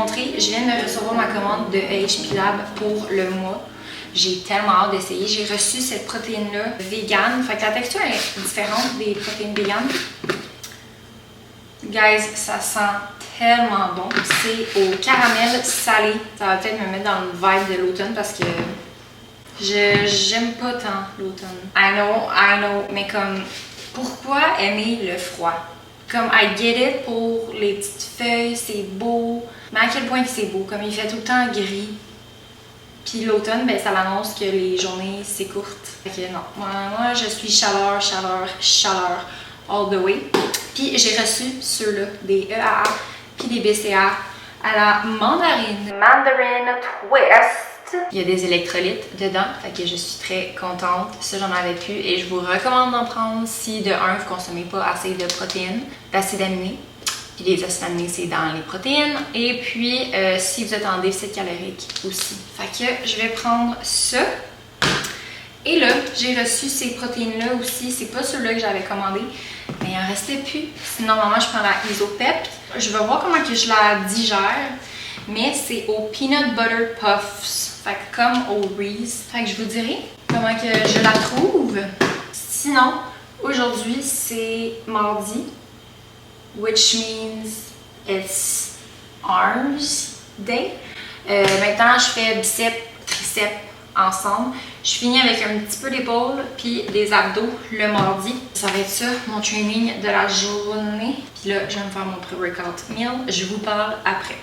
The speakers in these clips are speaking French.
montrer, je viens de recevoir ma commande de HP Lab pour le mois. J'ai tellement hâte d'essayer. J'ai reçu cette protéine-là vegan. Fait que la texture est différente des protéines vegan. Guys, ça sent tellement bon. C'est au caramel salé. Ça va peut-être me mettre dans le vibe de l'automne parce que j'aime pas tant l'automne. I know, mais comme, pourquoi aimer le froid? Comme, I get it pour les petites feuilles, c'est beau. Mais à quel point c'est beau? Comme, il fait tout le temps gris. Puis l'automne, ben, ça l'annonce que les journées s'écourtent. Fait que non, moi je suis chaleur all the way. Puis j'ai reçu ceux-là, des EAA puis des BCA à la mandarine. Mandarin Twist. Il y a des électrolytes dedans, fait que je suis très contente. Ça, j'en avais plus et je vous recommande d'en prendre si, de un, vous consommez pas assez de protéines, d'acides aminés. Puis les acides aminés, c'est dans les protéines. Et puis, si vous êtes en déficit calorique aussi. Fait que je vais prendre ça. Et là, j'ai reçu ces protéines-là aussi. C'est pas ceux-là que j'avais commandé, mais il en restait plus. Sinon, normalement, je prends la Isopep. Je vais voir comment que je la digère. Mais c'est au Peanut Butter Puffs. Fait que comme au Reese. Fait que je vous dirai comment que je la trouve. Sinon, aujourd'hui, c'est mardi. Which means it's Arms Day. Maintenant, je fais biceps, triceps ensemble. Je finis avec un petit peu d'épaule puis des abdos le mardi. Ça va être ça, mon training de la journée. Puis là, je vais me faire mon pré-workout meal. Je vous parle après.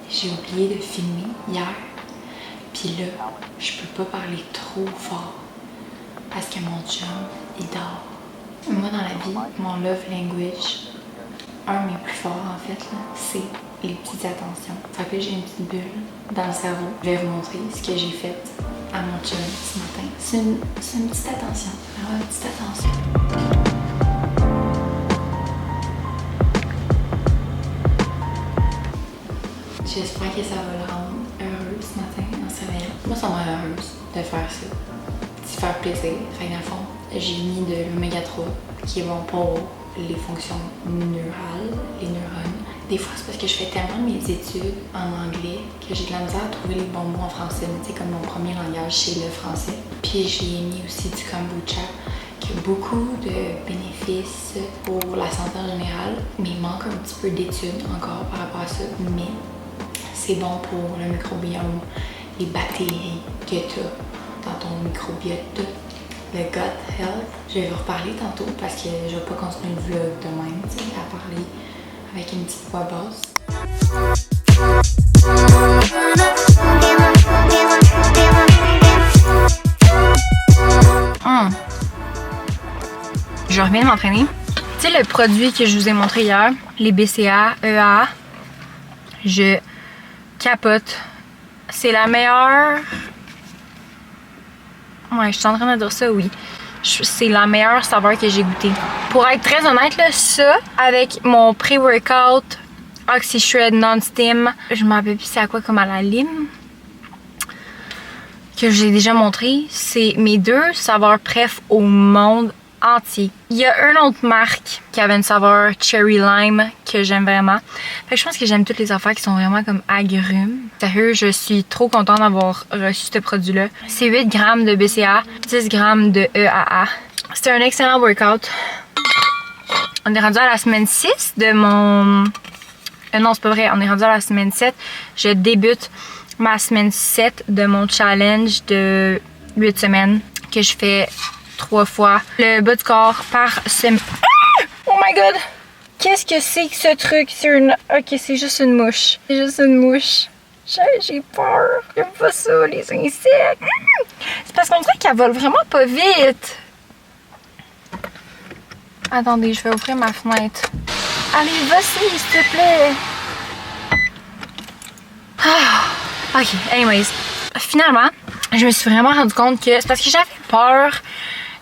J'ai oublié de filmer hier. Puis là, je peux pas parler trop fort parce que mon chum, il dort. Moi, dans la vie, mon love language, un de mes plus forts en fait, c'est les petites attentions. Fait que j'ai une petite bulle dans le cerveau. Je vais vous montrer ce que j'ai fait à mon chum ce matin. C'est une petite attention. Alors, une petite attention. J'espère que ça va le rendre heureux ce matin en se réveillant. Moi, ça me rend heureuse de faire ça. De faire plaisir. Fait que dans le fond, j'ai mis de l'oméga 3 qui est bon pour les fonctions neurales, les neurones. Des fois, c'est parce que je fais tellement mes études en anglais que j'ai de la misère à trouver les bons mots en français. Tu sais, comme mon premier langage, c'est le français. Puis j'ai mis aussi du kombucha qui a beaucoup de bénéfices pour la santé en général, mais il manque un petit peu d'études encore par rapport à ça. Mais c'est bon pour le microbiome, les bactéries que tu as dans ton microbiote. Le gut health. Je vais vous reparler tantôt parce que je vais pas continuer le vlog de même, tu sais, à parler avec une petite voix basse. Je reviens de m'entraîner. Tu sais, le produit que je vous ai montré hier, les BCA, EAA, je capote. C'est la meilleure... Ouais, je suis en train de dire ça, oui. C'est la meilleure saveur que j'ai goûtée. Pour être très honnête, là, ça, avec mon pré-workout Oxy-Shred Non-Steam, je m'en rappelle plus c'est à quoi, comme à la lime, que j'ai déjà montré, c'est mes deux saveurs préf au monde entier. Il y a une autre marque qui avait une saveur Cherry Lime que j'aime vraiment. Fait que je pense que j'aime toutes les affaires qui sont vraiment comme agrumes. Sérieux, je suis trop contente d'avoir reçu ce produit-là. C'est 8 grammes de BCA, 10 grammes de EAA. C'était un excellent workout. On est rendu à la semaine 6 de mon... non, c'est pas vrai. On est rendu à la semaine 7. Je débute ma semaine 7 de mon challenge de 8 semaines que je fais 3 fois le bas du corps par semaine. Ah! Oh my god! Qu'est-ce que c'est que ce truc? C'est une... Ok, c'est juste une mouche. C'est juste une mouche. J'ai peur. J'aime pas ça, les insectes. C'est parce qu'on dirait qu'elle vole vraiment pas vite. Attendez, je vais ouvrir ma fenêtre. Allez, vas-y, s'il te plaît. Ah, ok, anyways. Finalement, je me suis vraiment rendu compte que c'est parce que j'avais peur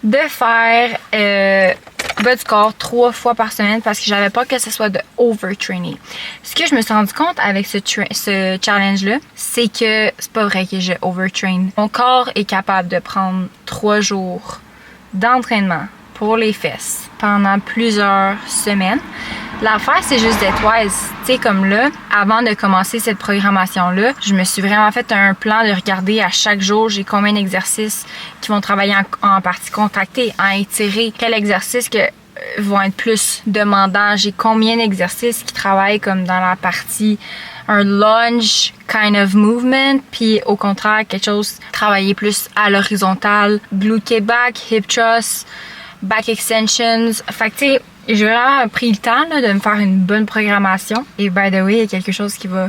de faire bas du corps 3 fois par semaine parce que j'avais peur que ce soit de overtraining. Ce que je me suis rendu compte avec ce challenge-là, c'est que c'est pas vrai que je overtrain. Mon corps est capable de prendre 3 jours d'entraînement pour les fesses pendant plusieurs semaines. L'affaire, c'est juste d'être wise. Tu sais, comme là, avant de commencer cette programmation-là, je me suis vraiment fait un plan de regarder à chaque jour, j'ai combien d'exercices qui vont travailler en partie contractée, en étiré, quel exercice vont être plus demandants, j'ai combien d'exercices qui travaillent comme dans la partie un lunge kind of movement, puis au contraire, quelque chose travailler plus à l'horizontale, glute back, hip thrust, back extensions. Fait que tu sais, j'ai vraiment pris le temps là, de me faire une bonne programmation. Et by the way, il y a quelque chose qui va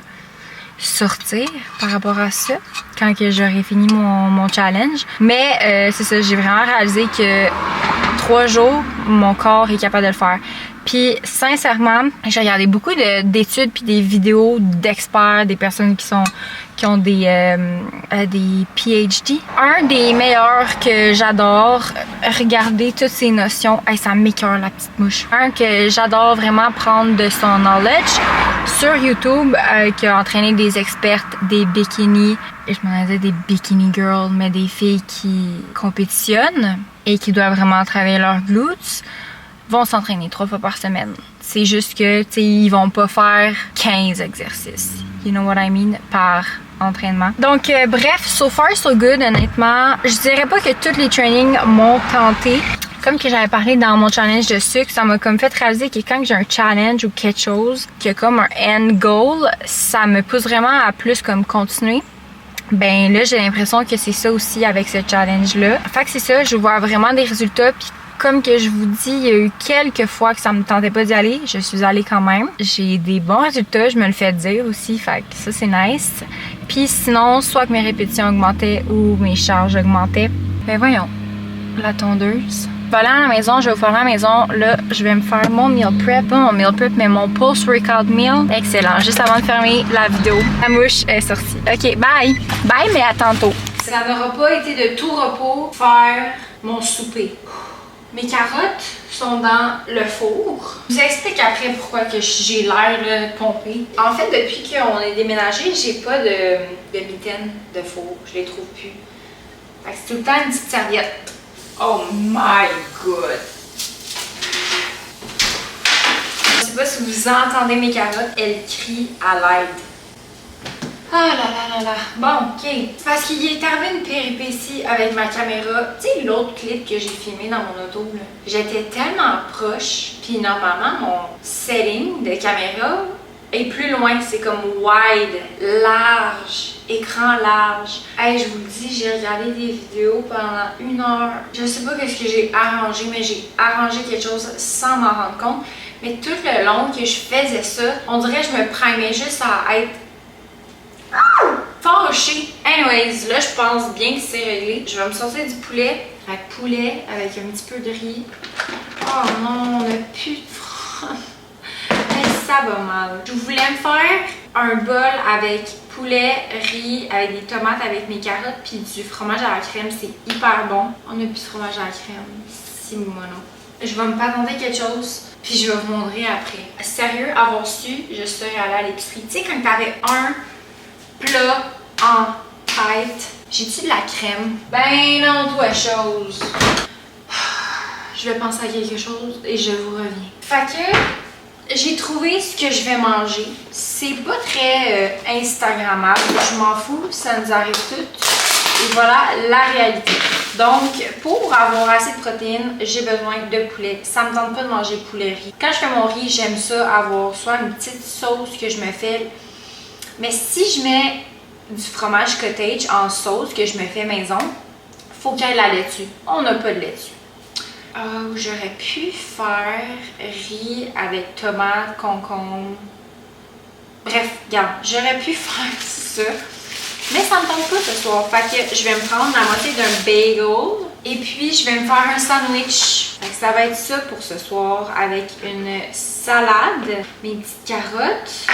sortir par rapport à ça quand que j'aurai fini mon challenge. Mais c'est ça, j'ai vraiment réalisé que 3 jours, mon corps est capable de le faire. Puis sincèrement, j'ai regardé beaucoup d'études puis des vidéos d'experts, des personnes qui ont des PhD. Un des meilleurs que j'adore regarder toutes ces notions, hey, ça m'écoeure la petite mouche. Un que j'adore vraiment prendre de son knowledge sur YouTube, qui a entraîné des expertes, des bikinis, et je m'en disais des bikini girls, mais des filles qui compétitionnent et qui doivent vraiment travailler leurs glutes, vont s'entraîner 3 fois par semaine. C'est juste que, tu sais, ils vont pas faire 15 exercices. You know what I mean? Par entraînement. Donc, bref, so far so good, honnêtement. Je dirais pas que tous les trainings m'ont tenté. Comme que j'avais parlé dans mon challenge de sucre, ça m'a comme fait réaliser que quand j'ai un challenge ou quelque chose qui a comme un end goal, ça me pousse vraiment à plus comme continuer. Ben là, j'ai l'impression que c'est ça aussi avec ce challenge-là. Fait que c'est ça, je vois vraiment des résultats, puis comme que je vous dis, il y a eu quelques fois que ça me tentait pas d'y aller. Je suis allée quand même. J'ai des bons résultats, je me le fais dire aussi. Fait que ça, c'est nice. Puis sinon, soit que mes répétitions augmentaient ou mes charges augmentaient. Ben voyons, la tondeuse. Je vais aller à la maison, je vais vous faire à la maison. Là, je vais me faire mon meal prep. Pas mon meal prep, mais mon post-workout meal. Excellent. Juste avant de fermer la vidéo, la mouche est sortie. OK, bye! Bye, mais à tantôt. Ça n'aura pas été de tout repos faire mon souper. Mes carottes sont dans le four. Je vous explique après pourquoi que j'ai l'air pompée. En fait, depuis qu'on est déménagé, j'ai pas de mitaines de four. Je les trouve plus. Fait que c'est tout le temps une petite serviette. Oh my god! Je sais pas si vous entendez mes carottes, elles crient à l'aide. Ah là là là là. Bon, ok. C'est parce qu'il est arrivé une péripétie avec ma caméra. Tu sais, l'autre clip que j'ai filmé dans mon auto, là. J'étais tellement proche. Puis normalement, mon setting de caméra est plus loin. C'est comme wide, large, écran large. Hey, je vous le dis, j'ai regardé des vidéos pendant 1 heure. Je sais pas qu'est-ce que j'ai arrangé, mais j'ai arrangé quelque chose sans m'en rendre compte. Mais tout le long que je faisais ça, on dirait que je me primais juste à être fâchée. Anyways, là, je pense bien que c'est réglé. Je vais me sortir du poulet. Avec poulet, avec un petit peu de riz. Oh non, on n'a plus de fromage. Ça va mal. Je voulais me faire un bol avec poulet, riz, avec des tomates, avec mes carottes, puis du fromage à la crème. C'est hyper bon. On n'a plus de fromage à la crème. Si mono. Je vais me patenter quelque chose, puis je vais vous montrer après. Sérieux, avoir su, je serais allée à l'épicerie. Tu sais, quand t'avais un plat en tête. J'ai-tu de la crème? Ben non, toi, chose. Je vais penser à quelque chose et je vous reviens. Fait que j'ai trouvé ce que je vais manger. C'est pas très instagrammable. Je m'en fous, ça nous arrive toutes. Et voilà la réalité. Donc, pour avoir assez de protéines, j'ai besoin de poulet. Ça me tente pas de manger poulet riz. Quand je fais mon riz, j'aime ça avoir soit une petite sauce que je me fais. Mais si je mets du fromage cottage en sauce que je me fais maison, faut qu'il y ait la laitue. On n'a pas de laitue. J'aurais pu faire riz avec tomates, concombre. Bref, regarde, j'aurais pu faire ça. Mais ça me tente pas ce soir. Fait que je vais me prendre la moitié d'un bagel. Et puis, je vais me faire un sandwich. Fait que ça va être ça pour ce soir avec une salade, mes petites carottes.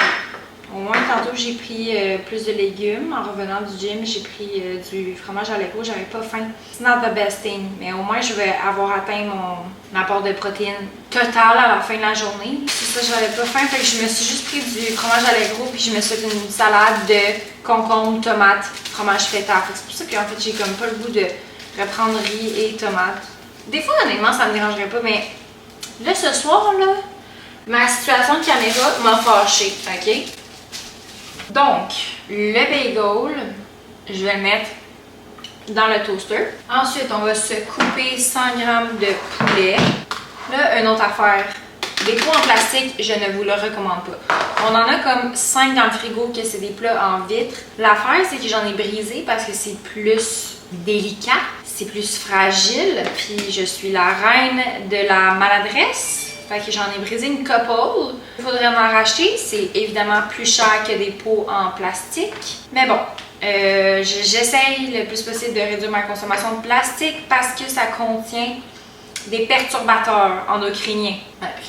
Au moins, tantôt, j'ai pris plus de légumes. En revenant du gym, j'ai pris du fromage à l'agro. J'avais pas faim. It's not the best thing. Mais au moins, je vais avoir atteint mon apport de protéines total à la fin de la journée. C'est ça, j'avais pas faim. Fait que je me suis juste pris du fromage à l'agro. Puis je me suis fait une salade de concombre, tomates, fromage feta. C'est pour ça qu'en fait, j'ai comme pas le goût de reprendre riz et tomates. Des fois, honnêtement, ça me dérangerait pas, mais là, ce soir, là, ma situation de caméra m'a fâchée, ok? Donc, le bagel, je vais le mettre dans le toaster. Ensuite, on va se couper 100 g de poulet. Là, une autre affaire. Les pots en plastique, je ne vous le recommande pas. On en a comme 5 dans le frigo que c'est des plats en vitre. L'affaire, c'est que j'en ai brisé parce que c'est plus délicat, c'est plus fragile. Puis je suis la reine de la maladresse. Fait que j'en ai brisé une couple. Il faudrait en racheter. C'est évidemment plus cher que des pots en plastique. Mais bon, j'essaye le plus possible de réduire ma consommation de plastique parce que ça contient des perturbateurs endocriniens.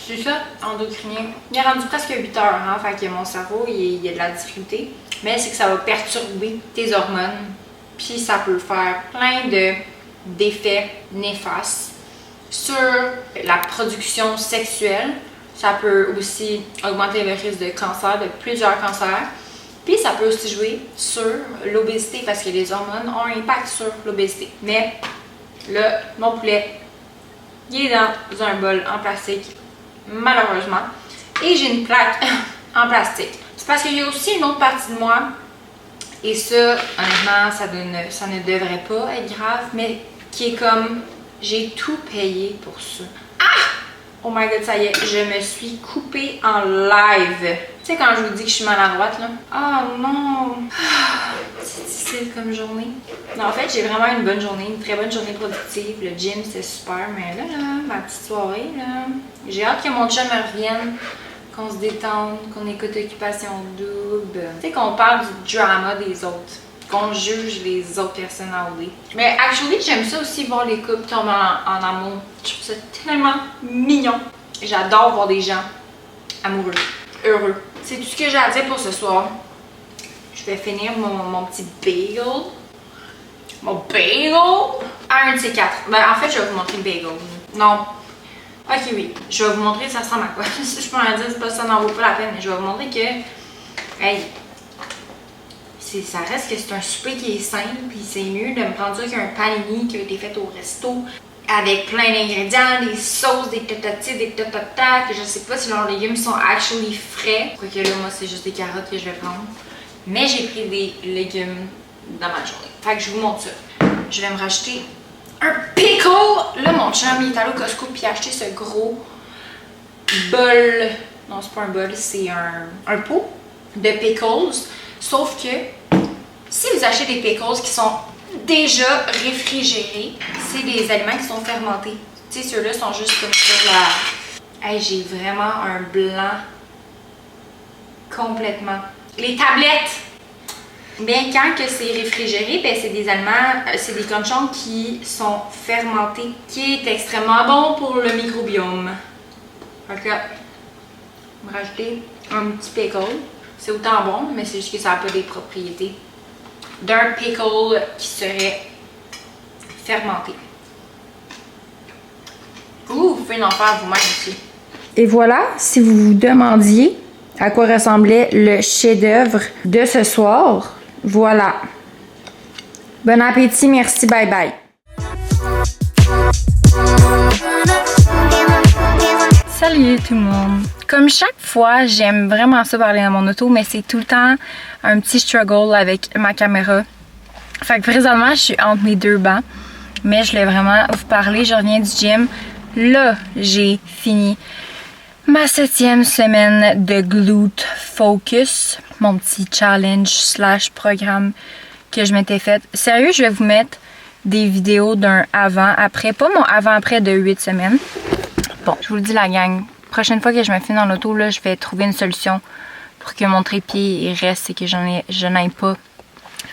C'est ça, endocrinien. Il est rendu presque 8 heures, hein, fait que mon cerveau, il y a de la difficulté. Mais c'est que ça va perturber tes hormones. Puis ça peut faire plein d'effets néfastes sur la production sexuelle. Ça peut aussi augmenter le risque de cancer, de plusieurs cancers. Puis ça peut aussi jouer sur l'obésité parce que les hormones ont un impact sur l'obésité. Mais là, mon poulet, il est dans un bol en plastique, malheureusement. Et j'ai une plaque en plastique. C'est parce qu'il y a aussi une autre partie de moi, et ça, honnêtement, ça ne devrait pas être grave, mais qui est comme, j'ai tout payé pour ça. Ah! Oh my god, ça y est, je me suis coupée en live. Tu sais quand je vous dis que je suis maladroite, là? Oh non! C'est difficile comme journée. Non, en fait, j'ai vraiment une bonne journée, une très bonne journée productive. Le gym, c'était super, mais là, ma petite soirée, là, j'ai hâte que mon chum me revienne, qu'on se détende, qu'on écoute Occupation Double. Tu sais, qu'on parle du drama des autres, qu'on juge les autres personnes à OD. Mais actually, j'aime ça aussi voir les couples tomber en amour. Je trouve ça tellement mignon. J'adore voir des gens amoureux, heureux. C'est tout ce que j'ai à dire pour ce soir. Je vais finir mon petit bagel. Mon bagel! À un de ces quatre. Ben, en fait, je vais vous montrer le bagel. Non. Ok, oui. Je vais vous montrer ça ressemble à quoi. Je peux en dire, c'est pas ça, n'en vaut pas la peine. Mais je vais vous montrer que. Hey! Ça reste que c'est un souper qui est simple, puis c'est mieux de me prendre ça qu'un panini qui a été fait au resto avec plein d'ingrédients, des sauces, des tatatis, des tatatas, que je sais pas si leurs légumes sont actually frais. Quoique là, moi, c'est juste des carottes que je vais prendre. Mais j'ai pris des légumes dans ma journée. Fait que je vous montre ça. Je vais me racheter un pickle! Là, mon chum, il est allé au Costco puis il a acheté ce gros bol. Non, c'est pas un bol, c'est un pot de pickles. Sauf que si vous achetez des pickles qui sont déjà réfrigérés, c'est des aliments qui sont fermentés. Tu sais, ceux-là sont juste comme ça. Hey, j'ai vraiment un blanc complètement. Les tablettes! Bien, quand que c'est réfrigéré, ben c'est des aliments, c'est des cornichons qui sont fermentés, qui est extrêmement bon pour le microbiome. Fait que, on va rajouter un petit pickle. C'est autant bon, mais c'est juste que ça n'a pas des propriétés d'un pickle qui serait fermenté. Ouh, vous pouvez en faire vous-même aussi. Et voilà, si vous vous demandiez à quoi ressemblait le chef-d'œuvre de ce soir, voilà. Bon appétit, merci, bye bye. Salut tout le monde! Comme chaque fois, j'aime vraiment ça parler dans mon auto, mais c'est tout le temps un petit struggle avec ma caméra. Fait que présentement, je suis entre mes deux bancs, mais je voulais vraiment vous parler. Je reviens du gym. Là, j'ai fini ma 7e semaine de Glute Focus, mon petit challenge / programme que je m'étais fait. Sérieux, je vais vous mettre des vidéos d'un avant-après, pas mon avant-après de 8 semaines. Bon, je vous le dis la gang, prochaine fois que je me filme dans l'auto, là, je vais trouver une solution pour que mon trépied reste et que je n'aille pas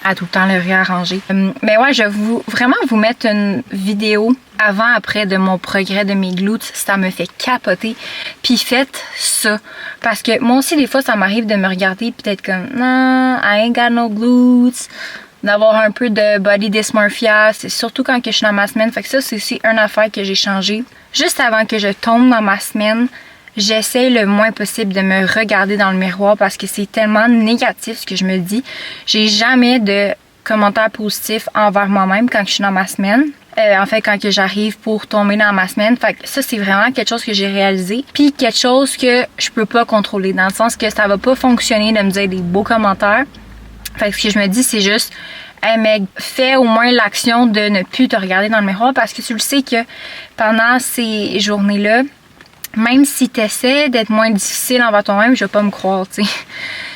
à tout le temps le réarranger. Mais ouais, je vais vraiment vous mettre une vidéo avant-après de mon progrès de mes glutes. Ça me fait capoter. Puis faites ça. Parce que moi aussi, des fois, ça m'arrive de me regarder et d'être comme « Non, I ain't got no glutes ». D'avoir un peu de body dysmorphia. C'est surtout quand que je suis dans ma semaine. Fait que ça, c'est aussi une affaire que j'ai changé. Juste avant que je tombe dans ma semaine, j'essaie le moins possible de me regarder dans le miroir parce que c'est tellement négatif ce que je me dis. J'ai jamais de commentaires positifs envers moi-même quand je suis dans ma semaine. En fait, quand que j'arrive pour tomber dans ma semaine. Fait que ça, c'est vraiment quelque chose que j'ai réalisé. Puis quelque chose que je peux pas contrôler, dans le sens que ça va pas fonctionner de me dire des beaux commentaires. Fait que ce que je me dis, c'est juste, hey Meg, fais au moins l'action de ne plus te regarder dans le miroir, parce que tu le sais que pendant ces journées-là, même si tu essaies d'être moins difficile envers toi-même, je vais pas me croire, tu sais.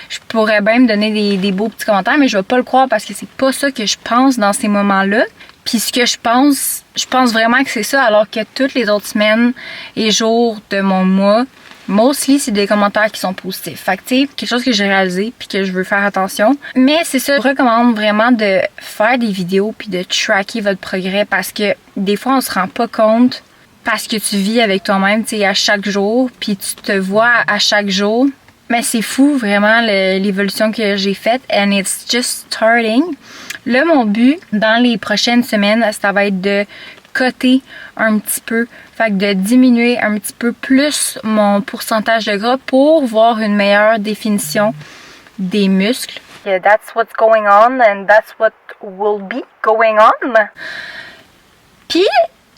Je pourrais bien me donner des beaux petits commentaires, mais je vais pas le croire parce que c'est pas ça que je pense dans ces moments-là. Puis ce que je pense vraiment que c'est ça, alors que toutes les autres semaines et jours de mon mois, mostly, c'est des commentaires qui sont positifs. Fait que, tu sais, quelque chose que j'ai réalisé puis que je veux faire attention. Mais c'est ça, je recommande vraiment de faire des vidéos puis de tracker votre progrès, parce que des fois, on se rend pas compte parce que tu vis avec toi-même, tu sais, à chaque jour, puis tu te vois à chaque jour. Mais c'est fou, vraiment, l'évolution que j'ai faite, and it's just starting. Là, mon but, dans les prochaines semaines, ça va être de coter un petit peu, fait que de diminuer un petit peu plus mon pourcentage de gras pour voir une meilleure définition des muscles. Yeah, that's what's going on, and that's what will be going on. Puis,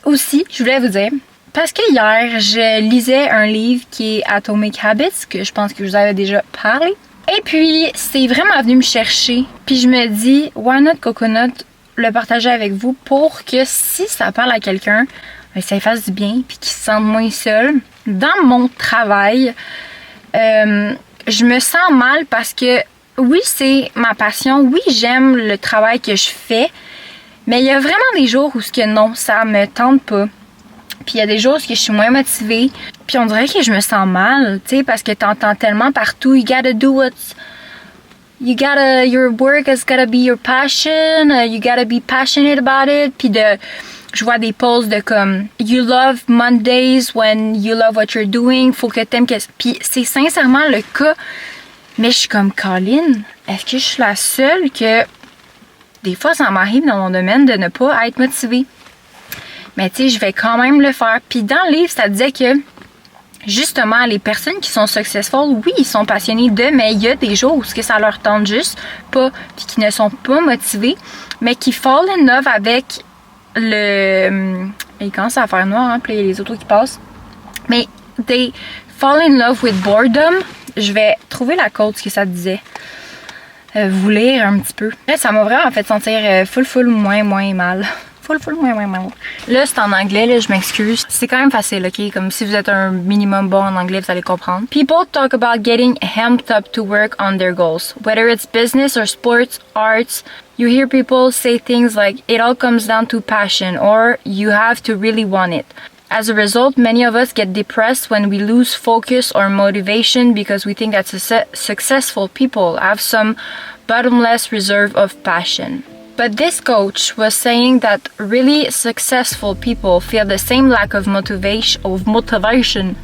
aussi, je voulais vous dire, parce que hier, je lisais un livre qui est Atomic Habits, que je pense que je vous avais déjà parlé. Et puis, c'est vraiment venu me chercher. Puis je me dis, why not Coconut le partager avec vous pour que si ça parle à quelqu'un, ça lui fasse du bien puis qu'il se sente moins seul. Dans mon travail, je me sens mal parce que oui, c'est ma passion. Oui, j'aime le travail que je fais. Mais il y a vraiment des jours où non, ça me tente pas. Puis il y a des jours où je suis moins motivée. Puis on dirait que je me sens mal, tu sais, parce que t'entends tellement partout, you gotta do what's... your work has gotta be your passion, you gotta be passionate about it. Puis je vois des posts de comme, you love Mondays when you love what you're doing, faut que t'aimes que... Puis c'est sincèrement le cas. Mais je suis comme, Colin, est-ce que je suis la seule que... Des fois, ça m'arrive dans mon domaine de ne pas être motivée. Mais tu sais, je vais quand même le faire. Puis dans le livre, ça disait que, justement, les personnes qui sont successful, oui, ils sont passionnés mais il y a des jours où ça leur tente juste pas, puis qui ne sont pas motivés, mais qui fall in love avec le... Il commence à faire noir, hein, puis il y a les autos qui passent. Mais they fall in love with boredom. Je vais trouver la quote, ce que ça disait. Vous lire un petit peu. Là, ça m'a vraiment fait sentir full moins mal. Full moins mal. Là, c'est en anglais, là, je m'excuse. C'est quand même facile, ok? Comme si vous êtes un minimum bon en anglais, vous allez comprendre. People talk about getting amped up to work on their goals. Whether it's business or sports, arts, you hear people say things like, it all comes down to passion, or you have to really want it. As a result, many of us get depressed when we lose focus or motivation because we think that successful people have some bottomless reserve of passion. But this coach was saying that really successful people feel the same lack of motivation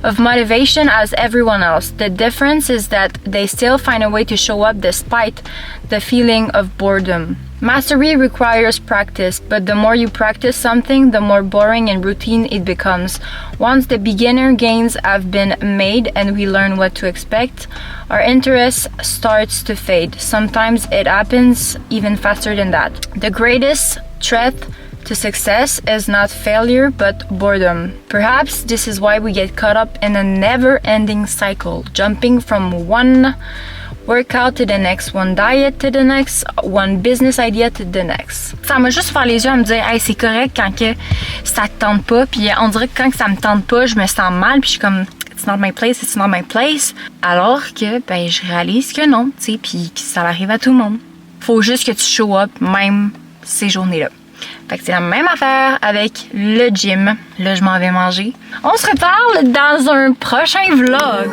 as everyone else. The difference is that they still find a way to show up despite the feeling of boredom. Mastery requires practice, but the more you practice something, the more boring and routine it becomes. Once the beginner gains have been made and we learn what to expect, our interest starts to fade. Sometimes it happens even faster than that. The greatest threat to success is not failure, but boredom. Perhaps this is why we get caught up in a never-ending cycle, jumping from one workout to the next, one diet to the next, one business idea to the next. Ça m'a juste fait les yeux à me dire, hey, c'est correct quand que ça te tente pas. Puis on dirait que quand que ça me tente pas, je me sens mal. Puis je suis comme, it's not my place, it's not my place. Alors que, ben, je réalise que non, tu sais, puis que ça arrive à tout le monde. Faut juste que tu show up, même ces journées-là. Fait que c'est la même affaire avec le gym. Là, je m'en vais manger. On se reparle dans un prochain vlog.